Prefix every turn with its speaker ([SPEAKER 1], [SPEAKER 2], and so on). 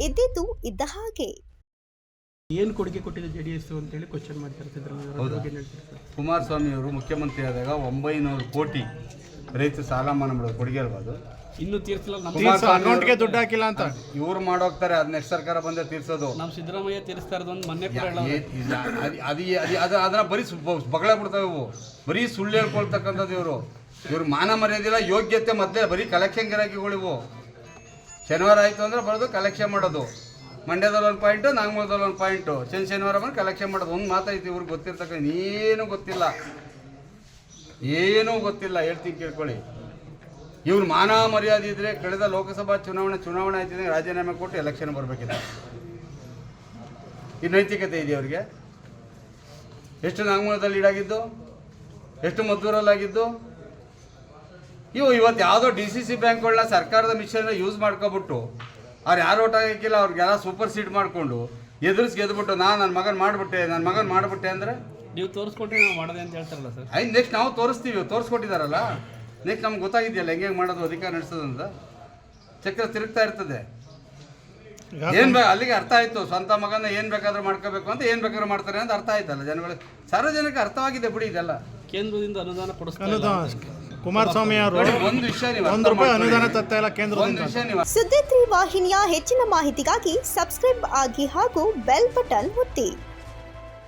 [SPEAKER 1] ಇದ್ದಿದ್ದು ಇದ್ದ ಹಾಗೆ.
[SPEAKER 2] ಏನು ಕೊಡುಗೆ ಕೊಟ್ಟಿದೆ ಜೆಡಿಎಸ್ ಅಂತೇಳಿ ಕ್ವಶನ್ ಮಾಡ್ತಿರ್ತಿದ್ರು.
[SPEAKER 3] ಕುಮಾರಸ್ವಾಮಿ ಅವರು ಮುಖ್ಯಮಂತ್ರಿ ಆದಾಗ 900 ಕೋಟಿ ರೈತ ಸಾಲ ಮನ್ನಾ ಮಾಡೋದು ಕೊಡುಗೆ ಇರ್ಬೋದು.
[SPEAKER 2] ಇನ್ನೂ ತೀರ್ಸಿಲ್ಲ.
[SPEAKER 4] ಅಕೌಂಟ್ಗೆ ದುಡ್ಡು ಹಾಕಿಲ್ಲ ಅಂತ
[SPEAKER 3] ಇವ್ರು ಮಾಡೋಗ್ತಾರೆ. ಅದು ನೆಕ್ಸ್ಟ್ ಸರ್ಕಾರ ಬಂದೇ ತೀರ್ಸೋದು.
[SPEAKER 2] ನಮ್ಮ ಸಿದ್ದರಾಮಯ್ಯ ತೀರಿಸ್ತಾ ಇರೋದು ಒಂದು ಮೊನ್ನೆ
[SPEAKER 3] ಅದನ್ನ ಬರೀ ಬಗಳ ಬಿಡ್ತಾವೆ ಇವು. ಬರೀ ಸುಳ್ಳು ಹೇಳ್ಕೊಳ್ತಕ್ಕಂಥದ್ದು ಇವ್ರ ಮಾನ ಮರ್ಯಾದಿಲ್ಲ, ಯೋಗ್ಯತೆ ಮೊದಲೇ ಬರೀ ಕಲೆಕ್ಷನ್ ಗಿರಾಕಿಗಳಿವು. ಶನಿವಾರ ಆಯಿತು ಅಂದರೆ ಬರೋದು ಕಲೆಕ್ಷನ್ ಮಾಡೋದು. ಮಂಡ್ಯದಲ್ಲಿ 1 ಪಾಯಿಂಟು, ನಾಗಮಂಗಲದಲ್ಲಿ 1 ಪಾಯಿಂಟು, ಶನಿವಾರ ಬಂದು ಕಲೆಕ್ಷನ್ ಮಾಡೋದು. ಒಂದು ಮಾತಾಯ್ತು ಇವ್ರಿಗೆ ಗೊತ್ತಿರ್ತಕ್ಕ ಏನೂ ಗೊತ್ತಿಲ್ಲ. ಹೇಳ್ತೀನಿ ಕೇಳ್ಕೊಳ್ಳಿ. ಇವ್ರು ಮಾನ ಮರ್ಯಾದೆ ಇದ್ದರೆ ಕಳೆದ ಲೋಕಸಭಾ ಚುನಾವಣೆ ಆಯ್ತಿದ್ರೆ ರಾಜೀನಾಮೆ ಕೊಟ್ಟು ಎಲೆಕ್ಷನ್ ಬರಬೇಕಿದೆ. ಈ ನೈತಿಕತೆ ಇದೆ ಅವ್ರಿಗೆ? ಎಷ್ಟು ನಾಗಮಂಗಲದಲ್ಲಿ ಈಡಾಗಿದ್ದು, ಎಷ್ಟು ಮದ್ದೂರಲ್ಲಾಗಿದ್ದು. ಇವತ್ತು ಯಾವುದೋ DCC ಬ್ಯಾಂಕ್ಗಳನ್ನ ಸರ್ಕಾರದ ಮಿಷನ್ ಯೂಸ್ ಮಾಡ್ಕೊಬಿಟ್ಟು ಅವ್ರು ಯಾರು ಓಟ್ ಹಾಕಿಲ್ಲ ಅವ್ರಿಗೆಲ್ಲ ಸೂಪರ್ ಸೀಟ್ ಮಾಡಿಕೊಂಡು ಗೆದ್ಬಿಟ್ಟು ನನ್ನ ಮಗನ ಮಾಡಿಬಿಟ್ಟೆ ಅಂದರೆ
[SPEAKER 2] ನೀವು ತೋರಿಸ್ಕೊಟ್ರೆ ನಾವು ಮಾಡೋದೇ ಅಂತ ಹೇಳ್ತಾರಲ್ಲ ಸರ್.
[SPEAKER 3] ನೆಕ್ಸ್ಟ್ ನಾವು ತೋರಿಸ್ಕೊಟ್ಟಿದ್ದಾರಲ್ಲ. ನೆಕ್ಸ್ಟ್ ನಮ್ಗೆ ಗೊತ್ತಾಗಿದೆಯಲ್ಲ ಹೆಂಗೆ ಮಾಡೋದು, ಅಧಿಕಾರ ನಡೆಸೋದಂತ. ಚಕ್ರ ತಿರುಗ್ತಾ ಇರ್ತದೆ. ಅಲ್ಲಿಗೆ ಅರ್ಥ ಆಯಿತು. ಸ್ವಂತ ಮಗನ ಏನು ಬೇಕಾದ್ರೂ ಮಾಡ್ಕೋಬೇಕು ಅಂತ, ಏನು ಬೇಕಾದ್ರೂ ಮಾಡ್ತಾರೆ ಅಂತ ಅರ್ಥ ಆಯ್ತಲ್ಲ ಜನಗಳಿಗೆ. ಸಾರ್ವಜನಿಕ ಅರ್ಥವಾಗಿದೆ ಬಿಡಿ ಇದೆಲ್ಲ.
[SPEAKER 2] ಕೇಂದ್ರದಿಂದ ಅನುದಾನ ಕೊಡಿಸ್ತಾರೆ.
[SPEAKER 4] ಕುಮಾರಸ್ವಾಮಿ ಅವರು
[SPEAKER 3] ಒಂದು ವಿಷಯ ನೀವು
[SPEAKER 4] ₹1 ಅನುದಾನ ತರ್ತಾ ಇಲ್ಲ ಕೇಂದ್ರದಿಂದ.
[SPEAKER 1] ಸುದ್ದಿ 3 ವಾಹಿನಿಯ ಹೆಚ್ಚಿನ ಮಾಹಿತಿಗಾಗಿ ಸಬ್ಸ್ಕ್ರೈಬ್ ಆಗಿ ಹಾಗೂ ಬೆಲ್ ಬಟನ್ ಒತ್ತಿ.